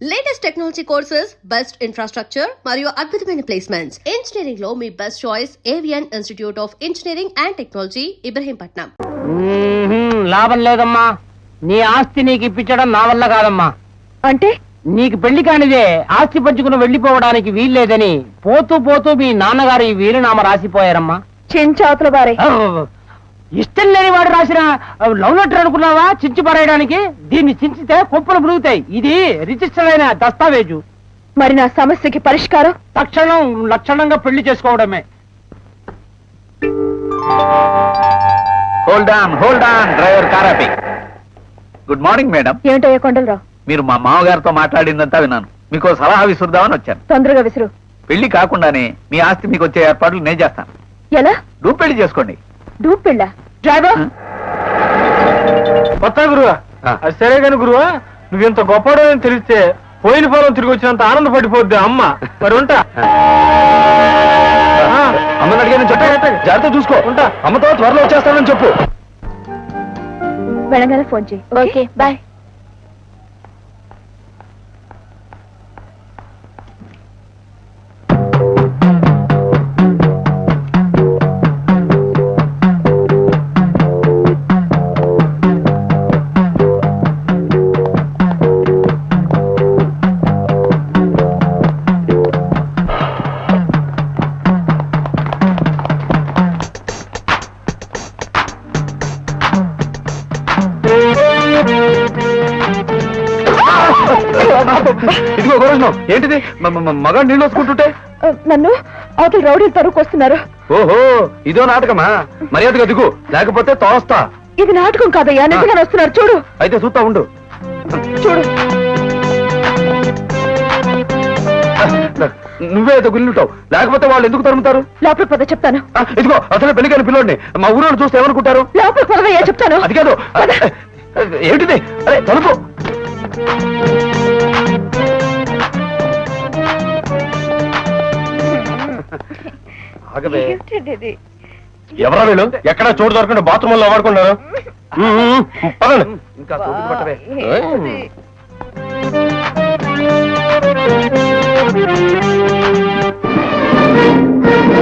Latest technology courses, best infrastructure మరియు అద్భుతమైన placements. Engineering లో మీ బెస్ట్ చాయిస్ ఏవియన్ institute of engineering and technology, Ibrahimpatnam. లాభం లేదమ్మా, నీ ఆస్తి నీకు ఇప్పించడం నా వల్ల కాదమ్మా. అంటే నీకు పెళ్లి కానిదే ఆస్తి పంచుకుని వెళ్లిపోవడానికి వీల్లేదని పోతూ పోతూ మీ నాన్నగారు ఈ వీలునామా రాసిపోయారమ్మా. చెంచాతుల బారే ఇష్టం లేని వాడు రాసిన లవ్ లెటర్ అనుకున్నావా చించి పడేయడానికి? దీన్ని చించితే కుప్పలు మురుగుతాయి. ఇది రిజిస్టర్ అయిన దస్తావేజు. మరి నా సమస్యకి పరిష్కారం తక్షణం లక్షణంగా పెళ్లి చేసుకోవడమే. హోల్డ్ ఆన్ డ్రైవర్ కారాపి. Good morning madam. ఏమిటో కొండలరావు, మీరు మా మామగారితో మాట్లాడిందంతా విన్నాను. మీకు సలహా విసురుదామని వచ్చాను. తొందరగా విసురు. పెళ్లి కాకుండానే మీ ఆస్తి మీకు వచ్చే ఏర్పాట్లు నేను చేస్తాను. ఎలా? డూప్ పెళ్లి చేసుకోండి. డూప్ పెళ్ళ? డ్రైవర్ కొత్త గురువా, అది సరే కాని గురువా, నువ్వింత గొప్పడని తెలిస్తే పోయిన పొలం తిరిగి వచ్చినంత ఆనందపడిపోద్ది అమ్మ. మరి ఉంటా. అమ్మని అడిగాను జాగ్రత్త చూసుకో. ఉంటా. అమ్మతో త్వరలో వచ్చేస్తానని చెప్పు. వెళ్ళగానే ఫోన్ చేయి. Okay bye. ఇదిగో గోరజ్ఞం, ఏంటిది? మగ నీళ్ళు వసుకుంటుంటే నన్ను అవతల రౌడీలు తరువుకొస్తున్నారు. ఓహో, ఇదో నాటకమా? మర్యాదగా దిగు, లేకపోతే తోస్తా. ఇది నాటకం కాదయ్యా, నిజంగా వస్తున్నారు. చూడు. అయితే చూస్తా ఉండు. చూడు. నువ్వే అయితే గుల్లుంటావు, లేకపోతే వాళ్ళు ఎందుకు తరుముతారు? లోపలికి పద చెప్తాను. ఇదిగో అసలే పెళ్లికైన పిల్లోడిని మా ఊరోడు చూస్తే ఏమనుకుంటారు? లోపలికి పదవయ్యా చెప్తాను. అది కాదు. ఏమిటిది? అరే తలుపు. ఎవరా వీళ్ళు? ఎక్కడా చోటు దొరకకుండా బాత్రూమ్ లో వాడుకున్నారు. ఇంకా సోపులు పట్టవే.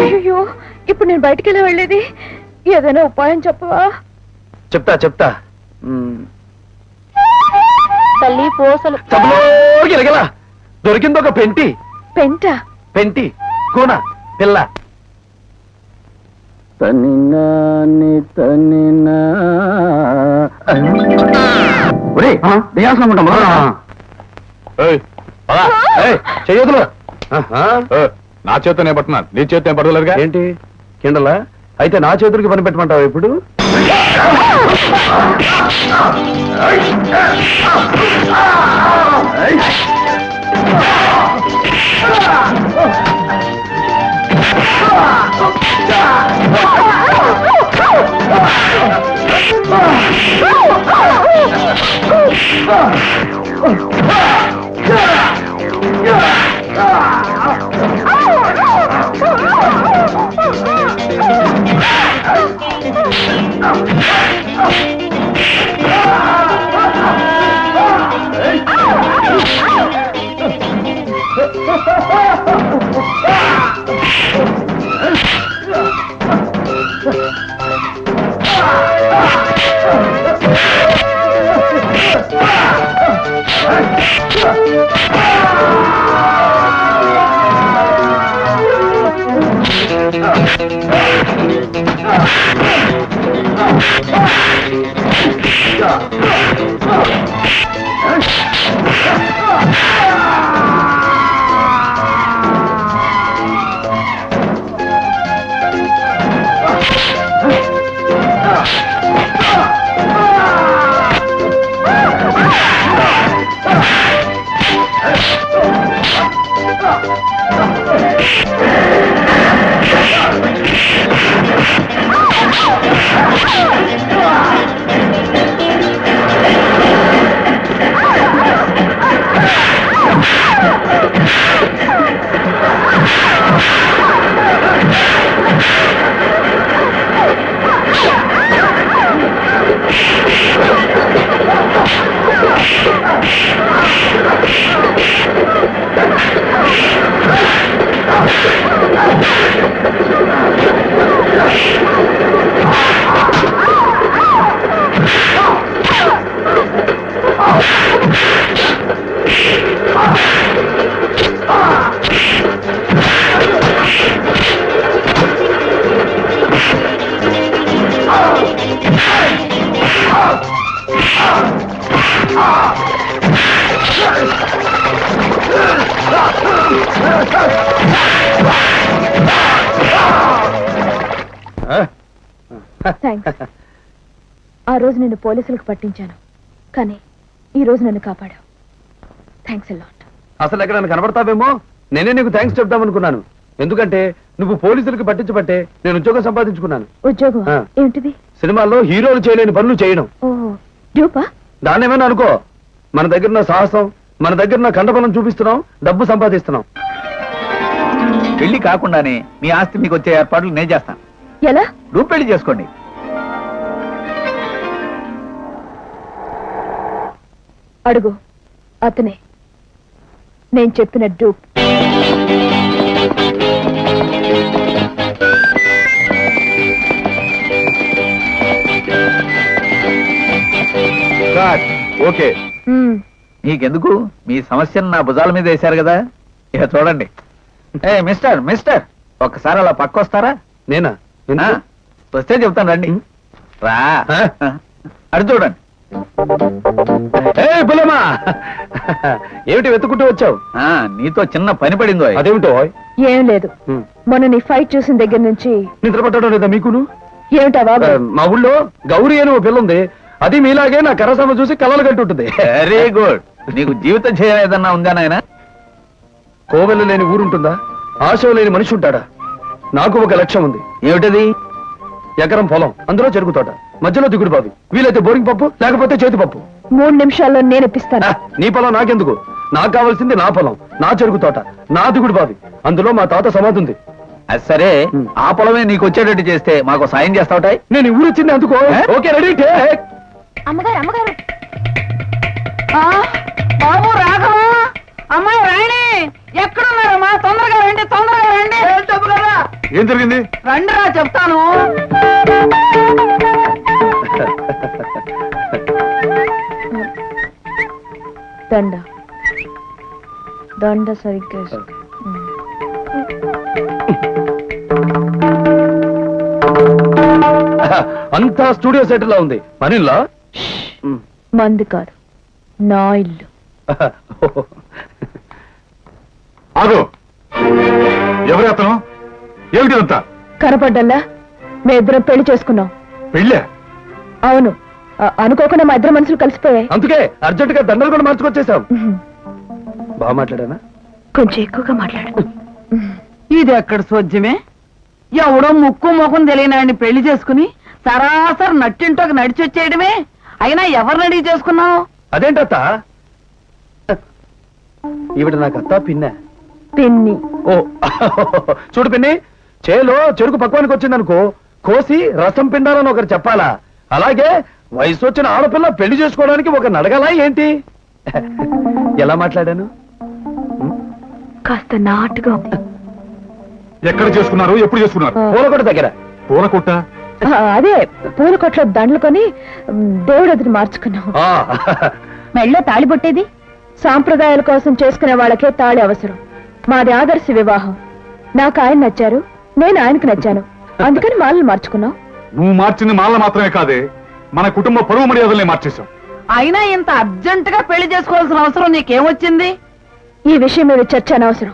అయ్యో, ఇప్పుడు నేను బయటికి వెళ్ళి వెళ్ళేది? ఏదైనా ఉపాయం చెప్పవా? చెప్తా. తల్లి పోసలు ఎరగలా దొరికింది ఒక పెంటి. పెంటి కూన పిల్ల. చెయ్యదులు. నా చేతితో నేను పట్టున్నాను, నీ చేతితో నేను పడగలరుగా. ఏంటి కిండలా? అయితే నా చేతులకి పని పెట్టమంటావా ఇప్పుడు? థ్యాంక్స్. ఆ రోజు నిన్ను పోలీసులకు పట్టించాను, కానీ ఈ రోజు నన్ను కాపాడావు. Thanks a lot. అసలు ఎక్కడ నన్ను కనబడతావేమో నేనే నీకు థ్యాంక్స్ చెప్దామనుకున్నాను. ఎందుకంటే నువ్వు పోలీసులకు పట్టించబట్టే నేను ఉద్యోగం సంపాదించుకున్నాను. ఉద్యోగం ఆ. ఏమిటిది? సినిమాల్లో హీరోలు చేయలేని పనులు చేయడం. ఓహో, డ్యూపా? దాన్నేమైనా అనుకో. మన దగ్గర ఉన్న సాహసం, మన దగ్గర ఉన్న కండబలం చూపిస్తున్నాం, డబ్బు సంపాదిస్తున్నాం. పెళ్లి కాకుండానే మీ ఆస్తి మీకు వచ్చే ఏర్పాట్లు నేను చేస్తాను. ఎలా? రూపు పెళ్లి చేసుకోండి. అడుగు, అతనే నేను చెప్పిన డూప్. ఓకే, మీకెందుకు? మీ సమస్యను నా భుజాల మీద వేశారు కదా, ఇక చూడండి. ఏ మిస్టర్ మిస్టర్, ఒక్కసారి అలా పక్క వస్తారా? నేనా? ఆ, వస్తే చెప్తాను రండి. రా, ఆ? అటు చూడండి. బుల్లమ్మా, ఏమిటి వెతుకుంటూ వచ్చావు? ఆ, నీతో చిన్న పని పడిందో. అదేమిటో? ఏం లేదు, మొన్న నీ ఫైట్ చూసిన దగ్గర నుంచి. నిద్ర పట్టడం లేదా మీకును? ఏమిటా బాబు? మా ఊళ్ళో గౌరీ అని ఓ పిల్ల ఉంది. అది మీలాగే నా కరసమ చూసి కలలు కట్టుంటుంది. Very good. నీకు జీవిత ధ్యేయం ఏదన్నా ఉందా నాయన? కోవెల లేని ఊరుంటుందా? ఆశ లేని మనిషి ఉంటాడా? నాకు ఒక లక్ష్యం ఉంది. ఏమిటది? ఎకరం పొలం, అందులో చెరుకు తోట, మధ్యలో దిగుడు బావి, వీలైతే బోరింగ్ పప్పు, లేకపోతే చేతి పప్పు. 3 నిమిషాల్లో నేను ఇప్పిస్తాను. నీ పొలం నాకెందుకు? నాకు కావాల్సింది నా పొలం, నా చెరుకు తోట, నా దిగుడు బావి, అందులో మా తాత సమాధి ఉంది. అది సరే, ఆ పొలమే నీకు వచ్చేటట్టు చేస్తే మాకు సాయం చేస్తావుటాయి. నేను ఈ ఊరు వచ్చింది అందుకో. Okay, ready, take. అమ్మగారు, అమ్మగారు. బాబు రాఘవ, అమ్మాయి రాణి ఎక్కడున్నారమ్మా? తొందరగా రండి, తొందరగా రండి. ఏం జరిగింది? రండిరా చెప్తాను. దండ దండ సరిగ్గా వేసుకో. అంతా స్టూడియో సెట్ లా ఉంది. పనిలా మంది కాదు, నా ఇల్లు. ఆగు. ఎవరు అతను? ఏమిటి అంతా? కనపడ్డల్లా మీ ఇద్దరం పెళ్లి చేసుకున్నాం. పెళ్ళే? అవును, అనుకోకుండా మా ఇద్దరు మనుషులు కలిసిపోయాయి. అందుకే అర్జెంట్ గా దండలు కూడా మార్చుకొచ్చేసాం. బాగా మాట్లాడానా? కొంచెం ఎక్కువగా మాట్లాడు. ఇది ఎక్కడ సోద్యమే? ఎవడో ముక్కు ముఖం తెలియని ఆయన్ని పెళ్లి చేసుకుని సరాసరి నట్టింటోకి నడిచొచ్చేయడమే. అయినా ఎవరిని అడిగి చేసుకున్నావు? అదేంటత్త? ఈవిడ నాకు అత్త పిన్న. పిన్ని. ఓ చూడు పిన్ని, చేలో చెరుకు పక్వానికి వచ్చిందనుకో, కోసి రసం పిండాలని ఒకరు చెప్పాలా? అలాగే వయసు వచ్చిన ఆడపిల్ల పెళ్లి చేసుకోవడానికి ఒకరిని అడగాలా ఏంటి? ఎలా మాట్లాడాను? కాస్త నాటుగా ఉంది. ఎక్కడ చేసుకున్నారు? ఎప్పుడు చేసుకున్నారు? పూలకొట్ట దగ్గర. పూలకొట్ట? అదే పూల కొట్లో దండలు కొని దేవుడు ఎదురు మార్చుకున్నాం. ఆ, మెళ్ళో తాళి పుట్టేది సాంప్రదాయాల కోసం చేసుకునే వాళ్ళకే తాళి అవసరం. మాది ఆదర్శ వివాహం. నాకు ఆయన నచ్చారు, నేను ఆయనకు నచ్చాను, అందుకని మాలను మార్చుకున్నాం. నువ్వు మార్చింది మాల మాత్రమే కాదే, మన కుటుంబ పరువు మర్యాదల్ని మార్చేశాం. అయినా ఇంత అర్జెంట్ గా పెళ్లి చేసుకోవాల్సిన అవసరం నీకేమొచ్చింది? ఈ విషయం మీద చర్చ అనవసరం.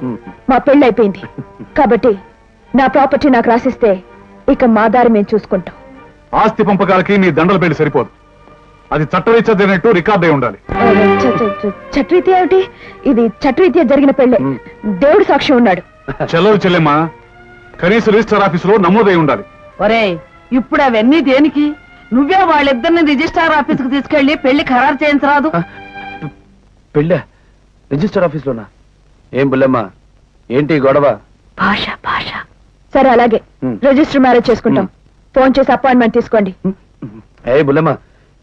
మా పెళ్లి అయిపోయింది కాబట్టి నా ప్రాపర్టీ నాకు రాసిస్తే ఇక మా దారి మేము చూసుకుంటాం. ఆస్తి పంపకాలకి నీ దండల పెళ్లి సరిపోదు. అది చట్టరీత్యా జరిగినట్టు రికార్డ్ అయి ఉండాలి. చట్రీత్యా ఏమిటి? ఇది చట్రీత్యా జరిగిన పెళ్లే. దేవుడు సాక్షి ఉన్నాడు. చెల్లరు చెల్లెమ్మా, కనీస రిజిస్టర్ ఆఫీసులో నమోదై ఉండాలి. ఒరే, ఇప్పుడు అవన్నీ దేనికి? నువ్వే వాళ్ళిద్దరిని రిజిస్ట్రార్ ఆఫీస్ కు తీసుకెళ్లి పెళ్లి ఖరారు చేయించరాదు? పెళ్ళా? రిజిస్టర్ ఆఫీస్ లోనా? ఏం బుల్లమ్మా, ఏంటి గొడవ? భాష భాష. సరే అలాగే, రిజిస్టర్ మ్యారేజ్ చేసుకుంటాం. ఫోన్ చేసి అపాయింట్మెంట్ తీసుకోండి. ఏ బుల్లమ్మా,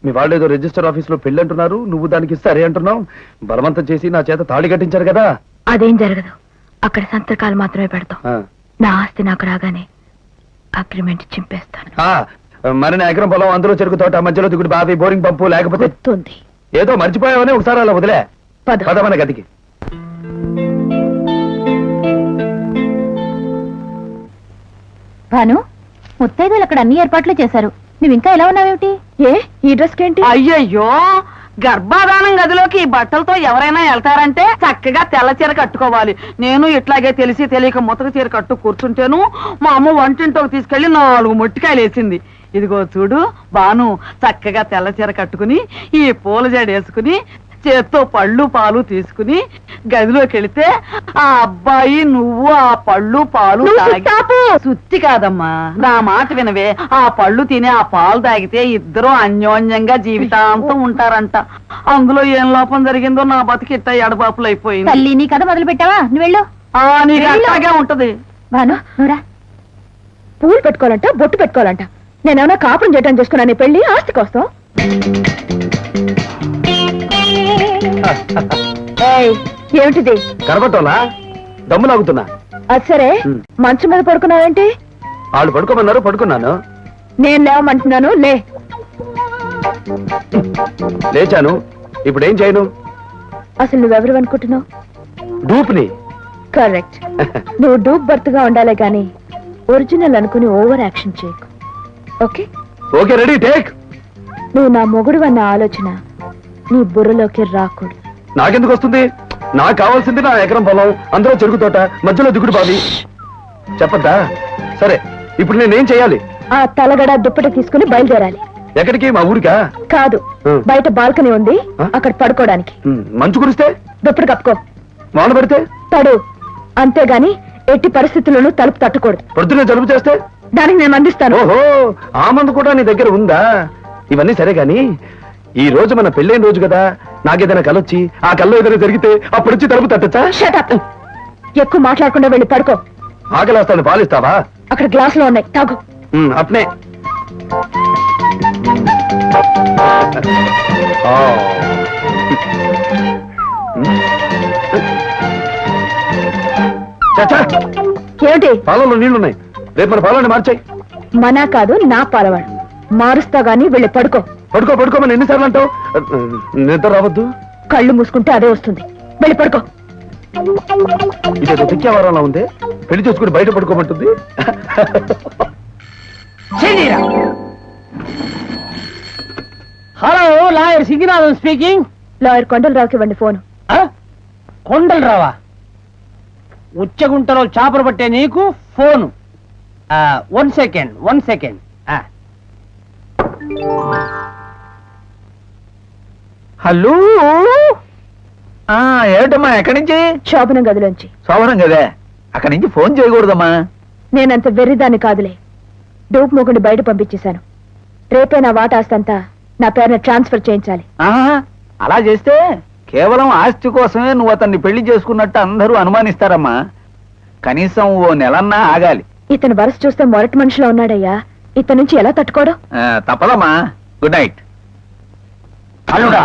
మీ వాళ్ళు ఏదో రిజిస్టర్ ఆఫీస్ లో పెళ్లి అంటున్నారు, నువ్వు దానికి సరే అంటున్నావు. బలవంతం చేసి నా చేత తాళి కట్టించారు కదా. అదేం జరగదు, అక్కడ సంతకాలు మాత్రమే పెడతాం. ఆ. నా ఆస్తి నాకు రాగానే అగ్రిమెంట్ చింపేస్తాను. ఆ, మరి నా ఎకరం పొలం, అందులో చెరుకు తోట, మధ్యలో దిగుడు బావి, బోరింగ్ పంపు, లేకపోతే గుర్తుంది. ఏదో మర్చిపోయావని ఒకసారి అలా వదిలే. పద. పదమన గదికి. భాను, ముత్తైదులు అక్కడ అన్ని ఏర్పాట్లు చేశారు. నువ్వు ఇంకా ఎలా ఉన్నావేమిటి? ఏ ఈ డ్రెస్ ఏంటి? అయ్యయ్యో, గర్భాధానం గదిలోకి ఈ బట్టలతో ఎవరైనా వెళ్తారంటే చక్కగా తెల్ల చీర కట్టుకోవాలి. నేను ఇట్లాగే తెలిసి తెలియక ముతక చీర కట్టు కూర్చుంటేను మా అమ్మ వంటింటోకి తీసుకెళ్లి 4 మొట్టికాయలు వేసింది. ఇదిగో చూడు బాను చక్కగా తెల్ల చీర కట్టుకుని ఈ పూల జడ వేసుకుని చేత్తో పళ్ళు పాలు తీసుకుని గదిలోకి వెళితే ఆ అబ్బాయి నువ్వు ఆ పళ్ళు పాలు సుత్తి కాదమ్మా, నా మాట వినవే. ఆ పళ్ళు తిని ఆ పాలు తాగితే ఇద్దరు అన్యోన్యంగా జీవితాంతం ఉంటారంట. అందులో ఏం లోపం జరిగిందో నా బతికిట్ట ఎడబాపులు అయిపోయింది. తల్లి నీ కథ మొదలు పెట్టావా? నువ్వు వెళ్ళు. నీకు అట్లాగే ఉంటది. బాను నువ్వురా. పూలు పెట్టుకోవాలంట, బొట్టు పెట్టుకోవాలంట. నేనేమన్నా కాపురం చేయటం చేసుకున్నా నీ పెళ్లి ఆస్తి కోసం? ఏమిటిది? కరబట్టోలా దమ్ము లాగుతున్నా. అది సరే, మంచం మీద పడుకున్నావేంటి? వాళ్ళు పడుకోమన్నారు, పడుకున్నాను. నేను లేవమంటున్నాను, లే. లేచాను. ఇప్పుడు ఏం చేయను? అసలు నువ్వెవరు అనుకుంటున్నావు? డూప్ని. కరెక్ట్. నువ్వు డూప్ బర్త్ గా ఉండాలి గాని ఒరిజినల్ అనుకుని ఓవర్ యాక్షన్ చేయకు. ఓకే? Okay, ready, take. నువ్వు నా మొగుడు అన్న ఆలోచన నీ బుర్రలోకి రాకూడదు. నాకెందుకు వస్తుంది? నాకు కావాల్సింది నా ఎకరం పొలం, అందులో చెరుకు తోట, మధ్యలో దిగుడు బావి. చెప్పద్దా? సరే, ఇప్పుడు నేనేం చేయాలి? ఆ తలగడ దుప్పటి తీసుకుని బయలుదేరాలి. ఎక్కడికి? మా ఊరికా? కాదు, బయట బాల్కనీ ఉంది, అక్కడ పడుకోవడానికి. మంచు కురిస్తే? దుప్పటి కప్పుకో. వాన పడితే? తడు. అంతేగాని ఎట్టి పరిస్థితుల్లోనూ తలుపు తట్టకూడదు. పొద్దున్నే జలుబు చేస్తే? దానికి నేను అందిస్తాను. ఓహో, ఆ మందు కూడా నీ దగ్గర ఉందా? ఇవన్నీ సరే గాని ఈ రోజు మన పెళ్ళైన రోజు కదా, నాకేదైనా కలొచ్చి ఆ కల్లో ఏదైనా జరిగితే అప్పుడు వచ్చి తలుపు తట్టచ్చా? Shut up. ఎక్కువ మాట్లాడకుండా వెళ్ళి పడుకో. ఆకలిస్తాను, పాలిస్తావా? అక్కడ గ్లాసులో ఉన్నాయి, తాగు. అట్నే. ఏమిటి? పాలలో నీళ్లున్నాయి, రేపు మన పాలని మార్చాయి. మనా కాదు, నా పాలవాడు. మారుస్తా గాని వెళ్ళి పడుకో. పడుకో పడుకోమని ఎన్నిసార్లు అంటావు? నిద్ర రావద్దు. కళ్ళు మూసుకుంటే అదే వస్తుంది. వెళ్ళి పడుకో. ఇదేదో తిక్కేవారంలా ఉంది. పెళ్లి చేసుకుని బయట పడుకోమంటుంది. Hello, lawyer Singinatham speaking. Lawyer కొండలరావుకి ఇవ్వండి ఫోను. కొండలు రావా? ఉచ్చగుంటలో చేపలు పట్టే నీకు ఫోను. 1 second 1 second. హలో, ఏమిటమ్మా? ఎక్కడి నుంచి? శోభనం గదిలోంచి. సోమరం కదే, అక్కడి నుంచి ఫోన్ చేయకూడదమ్మా. నేనంత వెర్రిదాన్ని కాదులే. డూప్ మొగుడిని బయట పంపించేశాను. రేపే నా వాటాస్తంతా నా పేరున ట్రాన్స్ఫర్ చేయించాలి. అలా చేస్తే కేవలం ఆస్తి కోసమే నువ్వు అతన్ని పెళ్లి చేసుకున్నట్టు అందరూ అనుమానిస్తారమ్మా. కనీసం ఓ నెలన్నా ఆగాలి. ఇతను వరుస చూస్తే మొరటి మనిషిలో ఉన్నాడయ్యా. ఇతని నుంచి ఎలా తట్టుకోవడం? తప్పదమ్మా. Good night. అల్లుడా,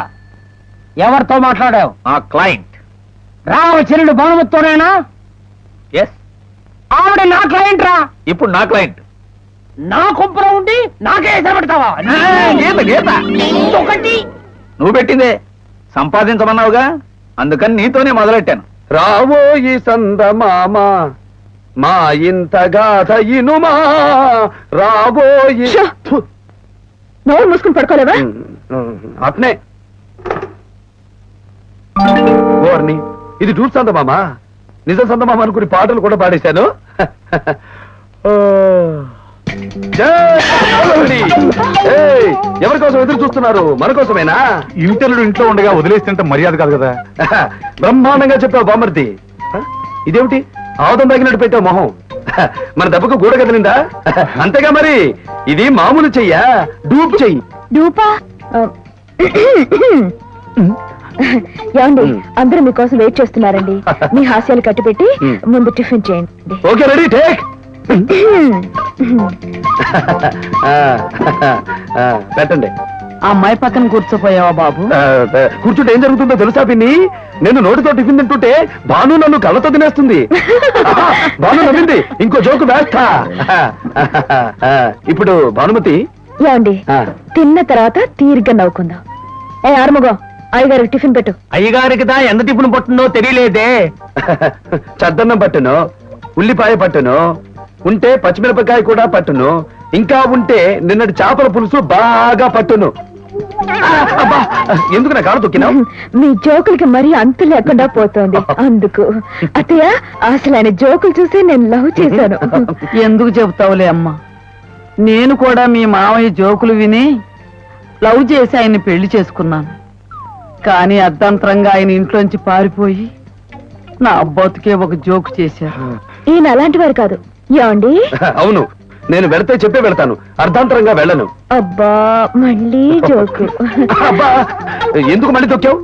ఎవరితో మాట్లాడావు? ఆ క్లయింట్ రామచరుడు భానుమతితోనేనా? ఎస్. ఆవిడ నా క్లయింట్ రా. ఇప్పుడు నా క్లయింట్. నా కుంపలో ఉండి నాకే ఎసరబెడతావా? గీత గీత ఒకటి నువ్వు పెట్టిందే. సంపాదించమన్నావుగా, అందుకని నీతోనే మొదలెట్టాను. రావోయి సందమామ మా ఇంత గాథ ఇనుమా, రాబోయి. నోరు మూసుకుని పడుకోలేవా? అట్నే. ఓర్ని, ఇది డూప్ సందమామ. నిజం సందమామ అనుకుని పాటలు కూడా పాడేశాను. ఎవరి కోసం ఎదురు చూస్తున్నారు? మన కోసమేనా? ఇంటర్లు ఇంట్లో ఉండగా వదిలేస్తుంటే మర్యాద కాదు కదా. బ్రహ్మాండంగా చెప్పావు బామర్ది. ఇదేమిటి ఆవుదం తగినట్టు పెట్టావు మొహం? మన దెబ్బకు గూడ కదిలిందా? అంతేగా మరి. ఇది మామూలు చెయ్యా, డూప్ చెయ్యి. డూపా? ఏమండి, అందరూ మీకోసం వెయిట్ చేస్తున్నారండి. మీ హాస్యాలు కట్టిపెట్టి ముందు టిఫిన్ చేయండి. Okay, ready, take. పెట్టండి. ఆ అమ్మాయి పక్కన కూర్చోపోయావా బాబు? కూర్చుంటే ఏం జరుగుతుందో తెలుసా పిన్ని? నేను నోటితో టిఫిన్ తింటుంటే భాను నన్ను కళ్ళతో తినేస్తుంది. భాను నవ్వింది, ఇంకో జోకు వేస్తా. ఇప్పుడు భానుమతి, ఏమండి, తిన్న తర్వాత తీరిగ్గా నవ్వుకుందాం. ఆరుముగం, అయ్యగారికి టిఫిన్ పెట్టు. అయ్యగారికి దా ఎంత టిఫిన్ పట్టుందో తెలియలేదే. చద్దన్నం పట్టును, ఉల్లిపాయ పట్టును, ఉంటే పచ్చిమిరపకాయ కూడా పట్టును, ఇంకా ఉంటే నిన్నటి చేపల పులుసు బాగా పట్టును. అబ్బా, ఎందుకు నా కాలు తొక్కినావు? మీ జోకులకి మరీ అంతు లేకుండా పోతోంది, అందుకు. అత్తయ్య, అసలు ఆయన జోకులు చూసి నేను లవ్ చేశాను. ఎందుకు చెబుతావులే అమ్మా, నేను కూడా మీ మామయ్య జోకులు విని లవ్ చేసి ఆయన్ని పెళ్లి చేసుకున్నాను. కానీ అర్ధంతరంగా ఆయన ఇంట్లోంచి పారిపోయి నా అబ్బాతుకే ఒక జోకు చేశారు. ఈయన అలాంటి వారు కాదు. ఏమండి? అవును, నేను వెళితే చెప్పే వెళ్తాను, అర్ధాంతరంగా వెళ్ళను. అబ్బా మళ్ళీ జోకు. అబ్బా, ఎందుకు మళ్ళీ తొక్కావు?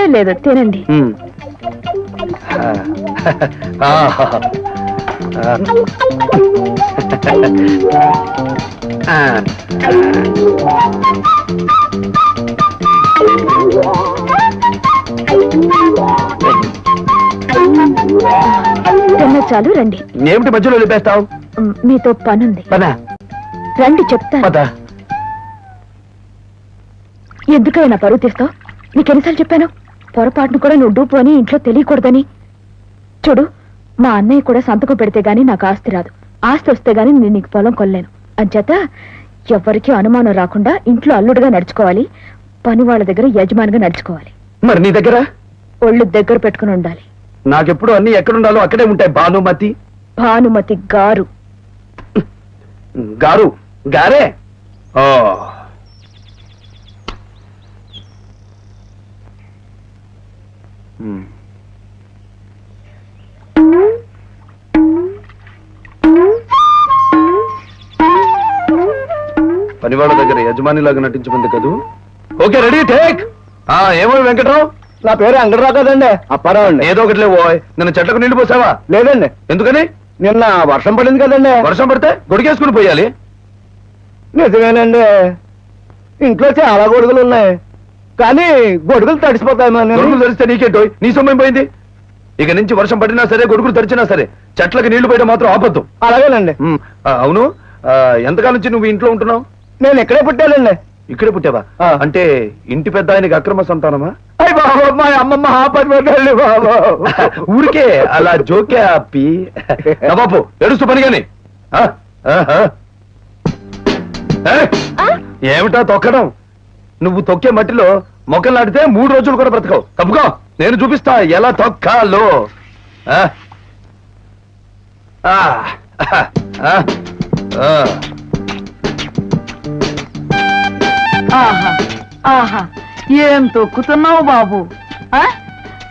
ఏం లేదు, తినండి. ఆహా. తిన్న చాలు, రండి. ఏమిటి మధ్యలో లేపేస్తావు? మీతో పనుంది. పదా రండి చెప్తాను. పదా. ఎందుకైనా పరువు తీస్తావు? నీకెన్నిసార్లు చెప్పాను? పొరపాటును కూడా నువ్వు డూపు అని ఇంట్లో తెలియకూడదని. చూడు, మా అన్నయ్య కూడా సంతకం పెడితే గానీ నాకు ఆస్తి రాదు. ఆస్తి వస్తే గానీ నేను నీకు పొలం కొల్లేను. అంచేత ఎవరికీ అనుమానం రాకుండా ఇంట్లో అల్లుడుగా నడుచుకోవాలి, పని వాళ్ళ దగ్గర యజమానిగా నడుచుకోవాలి. మరి నీ దగ్గర? ఒళ్ళు దగ్గర పెట్టుకుని ఉండాలి. నాకెప్పుడు అన్ని ఎక్కడుండాలో అక్కడే ఉంటాయి. భానుమతి. భానుమతి గారు. గారు గారే. ఓ పనివాళ్ళ దగ్గర యజమానిలాగా నటించమంది కదూ. Okay, ready, take. ఏమో వెంకట్రావు? నా పేరు అంగడరావు కదండి, అప్పారావు అండి. ఏదో ఒకటి లేవో. నిన్న చెట్లకు నీళ్లు పోసావా? లేదండి, ఎందుకని? నిన్న వర్షం పడింది కదండి. వర్షం పడితే గొడిగేసుకుని పోయాలి. నిజమేనండి, ఇంట్లో చాలా గొడుగులు ఉన్నాయి, కానీ గొడుగులు తడిసిపోతాయి. గొడుగులు తడిస్తే నీకేంటో, నీ సొమ్మేం పోయింది? ఇక నుంచి వర్షం పడినా సరే, గొడుగులు తడిచినా సరే, చెట్లకి నీళ్లు పోయడం మాత్రం ఆపద్దు. అలాగేనండి. అవును, ఎంతకాలం నుంచి నువ్వు ఇంట్లో ఉంటున్నావు? నేను ఇక్కడే పుట్టానండి. ఇక్కడే పుట్టావా? అంటే ఇంటి పెద్ద ఆయనకి అక్రమ సంతానమా? అయ్యి బాబు, మా అమ్మమ్మ ఆపని పెట్టండి బాబు. ఊరికే అలా జోకే ఆపి బాబు ఎడుస్తూ పని గాని. ఏమిటా తొక్కడం? నువ్వు తొక్కే మట్టిలో మొక్కలు నాటితే 3 రోజులు కూడా బ్రతకవు. తప్పుకో, నేను చూపిస్తా ఎలా తొక్కాలో. ఆహా ఆహా, ఏం తొక్కుతున్నావు బాబు.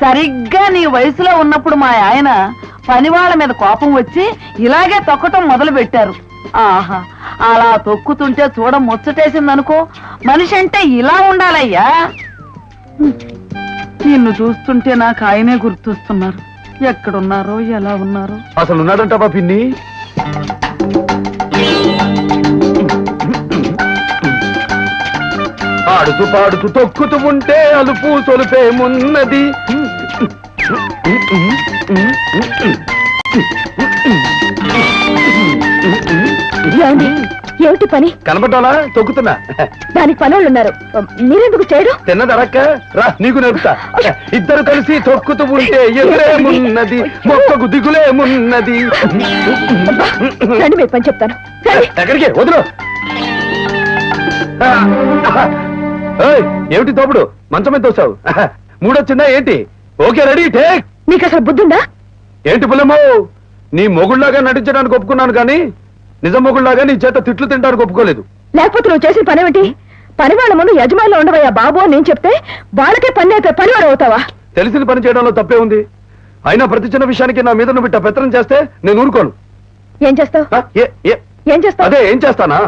సరిగ్గా నీ వయసులో ఉన్నప్పుడు మా ఆయన పనివాళ్ళ మీద కోపం వచ్చి ఇలాగే తొక్కటం మొదలు పెట్టారు. ఆహా, అలా తొక్కుతుంటే చూడ ముచ్చటేసిందనుకో. మనిషి అంటే ఇలా ఉండాలయ్యా. నిన్ను చూస్తుంటే నాకు ఆయనే గుర్తొస్తున్నారు. ఎక్కడున్నారో ఎలా ఉన్నారో. అసలు ఉన్నాడంటావా పిన్ని? పాడుతూ పాడుతూ తొక్కుతూ ఉంటే అలుపు సొలుపేమున్నది. ఏమిటి పని? కనబడ్డాలా? తొక్కుతున్నా. దానికి పనులు ఉన్నారు, మీరెందుకు చేయడం? తిన్నదరక్క రా, నీకు నేర్పుతా. ఇద్దరు కలిసి తొక్కుతూ ఉంటే ఎదురేమున్నది, మొక్కకు దిగులేమున్నది. రండి, మీ పని చెప్తాను. ఎక్కడికి వదులు. ఏమిటి తోపుడు? మంచం మీద తోసావు. మూడొచ్చిందా ఏంటి? Okay, ready, take. నీకు అసలు బుద్ధుందా? ఏంటి పుల్లమ్మో, నీ మొగుళ్లాగా నటించడానికి ఒప్పుకున్నాను కానీ నిజం మొగుళ్లాగా నీ చేత తిట్లు తింటానికి ఒప్పుకోలేదు. లేకపోతే నువ్వు చేసిన పనేమిటి? పని వాళ్ళ ముందు యజమానిలో ఉండవయ్యా బాబు అని నేను చెప్తే వాళ్ళకే పని అయితే పనివాడు అవుతావా? తెలిసిన పని చేయడంలో తప్పే ఉంది. అయినా ప్రతి చిన్న విషయానికి నా మీద నువ్వు పెత్తనం చేస్తే నేను ఊరుకోను. ఏం చేస్తావు? ఏం చేస్తావు? అదే ఏం చేస్తానా?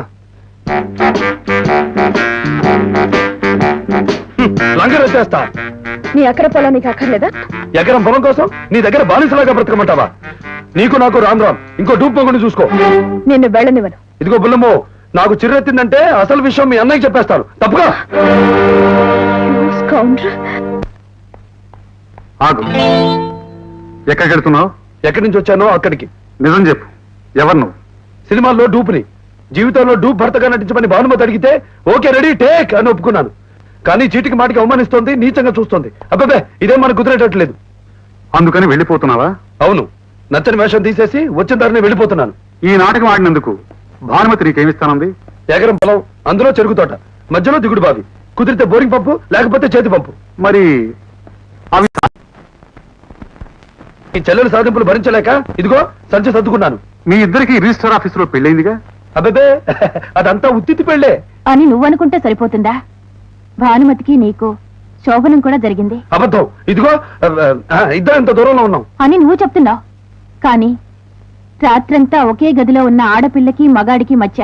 లంగర్ వచ్చేస్తా. నీ అక్కడ పొలం నీకు అక్కర్లేదా? ఎకరం పొలం కోసం నీ దగ్గర బానిసలాగా బ్రతకమంటావా? నీకు నాకు రామ్ రామ్. ఇంకో డూప్ మొగుడిని చూసుకో. నిన్ను వెళ్ళనివ్వను. ఇదిగో బుల్లమ్మో, నాకు చిర్రెత్తిందంటే అసలు విషయం మీ అన్నయ్యకి చెప్పేస్తాను. తప్పుగా ఆగు. ఎక్కడికి వెళ్తున్నావు? ఎక్కడి నుంచి వచ్చానో అక్కడికి. నిజం చెప్పు, ఎవరు నువ్వు? సినిమాల్లో డూప్ని, జీవితంలో డూప్ భర్తగా నటించమని భానుమతి అడిగితే ఓకే రెడీ టేక్ అని ఒప్పుకున్నాను. కానీ చీటికి మాటికి అవమానిస్తోంది, నీచంగా చూస్తోంది. అబ్బాబే, ఇదేం మనకు కుదిరేటట్లేదు. అందుకని వెళ్ళిపోతున్నావా? అవును, నచ్చని వేషం తీసేసి వచ్చిన దారిని వెళ్ళిపోతున్నాను. ఈ నాటకం ఆడినందుకు భానుమతి నీకేమిస్తానంది? ఎకరం పొలం, అందులో చెరుకు తోట, మధ్యలో దిగుడు బావి, కుదిరితే బోరింగ్ పంపు, లేకపోతే చేతి పంపు. మరి అవి ఈ చెల్లెల సాధింపులు భరించలేక ఇదిగో సంచి సర్దుకున్నాను. మీ ఇద్దరికి రిజిస్టర్ ఆఫీసులో పెళ్ళైందిగా? అబ్బే అదంతా ఉత్తితి పెళ్ళే. అని నువ్వనుకుంటే సరిపోతుందా? భానుమతికి నీకు శోభనం కూడా జరిగింది అబద్ధం. ఇదిగో ఇద్దరు ఇంత దూరంలో ఉన్నాం అని నువ్వు చెప్తున్నావు. కానీ రాత్రంతా ఒకే గదిలో ఉన్న ఆడపిల్లకి మగాడికి మధ్య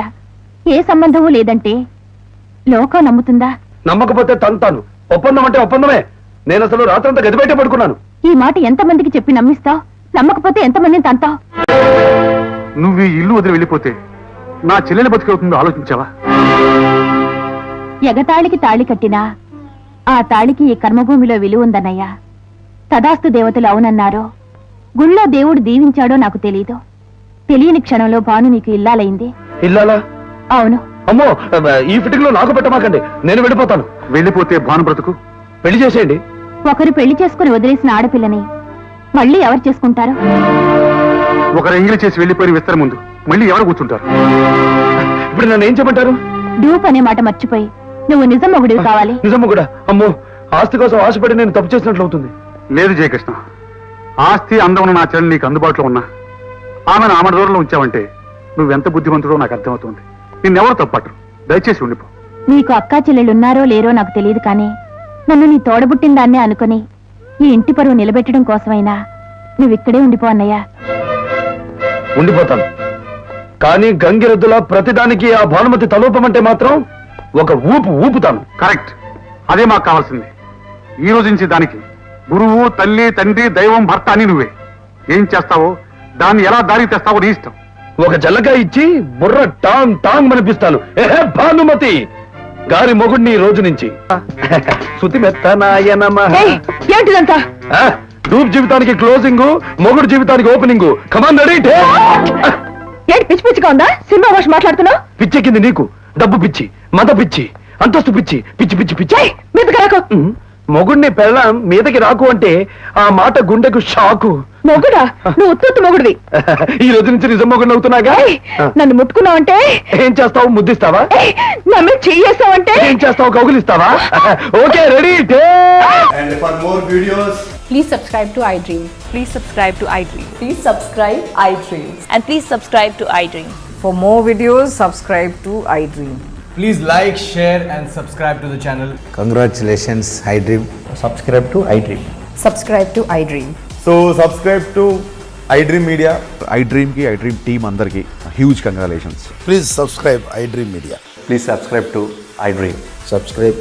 ఏ సంబంధమూ లేదంటే లోకం నమ్ముతుందా? నమ్మకపోతే తంతాను. ఒప్పందం అంటే ఒప్పందమే. నేను అసలు రాత్రంతా గది బయట పడుకున్నాను. ఈ మాట ఎంతమందికి చెప్పి నమ్మిస్తావు? నమ్మకపోతే ఎంతమందిని తంతావు? నువ్వు ఈ ఇల్లు వదిలి వెళ్ళిపోతే నా చెల్లెలు బతికవుతుందో ఆలోచించావా? ఎగతాళికి తాళి కట్టినా ఆ తాళికి ఈ కర్మభూమిలో విలువ ఉందన్నయ్యా. తదాస్తు దేవతలు అవునన్నారో, గుళ్ళో దేవుడు దీవించాడో నాకు తెలీదు. తెలియని క్షణంలో భాను నీకు ఇల్లాలైంది. ఇల్లాలా? అవును. అమ్మో, ఈ ఫిటింగ్ లో నాకు పెట్టమాకండి. నేను వెళ్ళిపోతాను. వెళ్ళిపోతే భాను బ్రతుకు? పెళ్లి చేసేయండి. ఒకరు పెళ్లి చేసుకుని వదిలేసిన ఆడపిల్లని మళ్ళీ ఎవరు చేసుకుంటారు? ఒకరు ఎంగిలి చేసి వెళ్ళిపోయిన విస్తర ముందు మళ్ళీ ఎవరు కూర్చుంటారు? ఇప్పుడు నన్ను ఏం చెప్పంటారు? డూప్ అనే మాట మర్చిపోయి నువ్వు నిజం మొగుడివి కావాలి. నిజము కూడా. అమ్మో, ఆస్తి కోసం ఆశపడి నేను తప్పు చేసినట్లు అవుతుంది. లేదు జయకృష్ణ, ఆస్తి అందం నా చెల్లెలు నీకు అందుబాటులో ఉన్నా ఆమెను ఆమె దూరంలో ఉంచావంటే నువ్వెంత బుద్ధిమంతుడో నాకు అర్థమవుతుంది. నిన్నెవరు తప్పట్రు. దయచేసి ఉండిపో. నీకు అక్కా చెల్లెళ్ళున్నారో లేరో నాకు తెలియదు, కానీ నన్ను నీ తోడబుట్టిన దాన్నే అనుకుని ఈ ఇంటి పరువు నిలబెట్టడం కోసమైనా నువ్విక్కడే ఉండిపో అన్నయ్యా. ఉండిపోతాను. కానీ గంగిరెద్దులా ప్రతిదానికి ఆ భానుమతి తలోపమంటే మాత్రం ఒక ఊపుతాను. కరెక్ట్, అదే మాకు కావాల్సింది. ఈ రోజు నుంచి దానికి గురువు, తల్లి, తండ్రి, దైవం, భర్త అని నువ్వే. ఏం చేస్తావో, దాన్ని ఎలా దారికి తెస్తావో నీ ఇష్టం. ఒక జల్లగా ఇచ్చి బుర్ర టాంగ్ టాంగ్ అనిపిస్తాను. ఏహే భానుమతి గారి మొగుడిని ఈ రోజు నుంచి. శృతి మెత్తనాయ నమః. ఏంటిదంతా? డూప్ జీవితానికి క్లోజింగ్, మొగుడు జీవితానికి ఓపెనింగ్. Come on ready. ఏంటి పిచ్చి పిచ్చిగా ఉందా? సినిమా భాష మాట్లాడుతున్నావు? పిచ్చెక్కింది నీకు. డబ్బు పిచ్చి, మద పిచ్చి, అంతస్తు పిచ్చి, పిచ్చి పిచ్చి పిచ్చి. మీదకి రాకు. మొగుడిని పెళ్ళం మీదకి రాకు అంటే ఆ మాట గుండెకు షాకు. మొగుడా? నువ్వు ఉత్తు మొగుడివి. ఈ రోజు నుంచి నిజం మొగుడు అవుతున్నాగా. నన్ను ముట్టుకున్నావంటే ఏం చేస్తావు? ముద్దిస్తావా? నన్ను చెయ్యేస్తావంటే ఏం చేస్తావు? కౌగులిస్తావా? Okay ready. And for more videos, please subscribe to iDream. Please subscribe to iDream. Please subscribe iDream. And please subscribe to iDream. For more videos, subscribe to iDream. please like, share and subscribe to the channel. Congratulations, iDream. Subscribe to iDream. Subscribe to iDream. So subscribe to iDream Media. iDream ki iDream team andarki huge congratulations. Please subscribe iDream Media. Please subscribe to iDream. Subscribe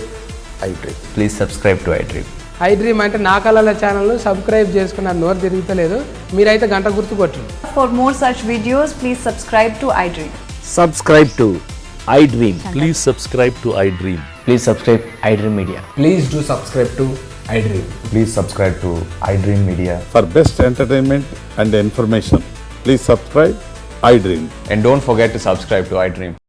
iDream. Please subscribe to iDream. iDream అంటే నా కళల channel subscribe చేసుకున్నారు. నోరు తిరుగుతలేదు. మీరైతే గంట గుర్తు కొట్టండి. For more such videos, please subscribe to iDream. Subscribe to iDream. Please subscribe to iDream. Please subscribe iDream Media. Please do subscribe to iDream. Please subscribe to iDream Media. For best entertainment and information, please subscribe iDream. And don't forget to subscribe to iDream.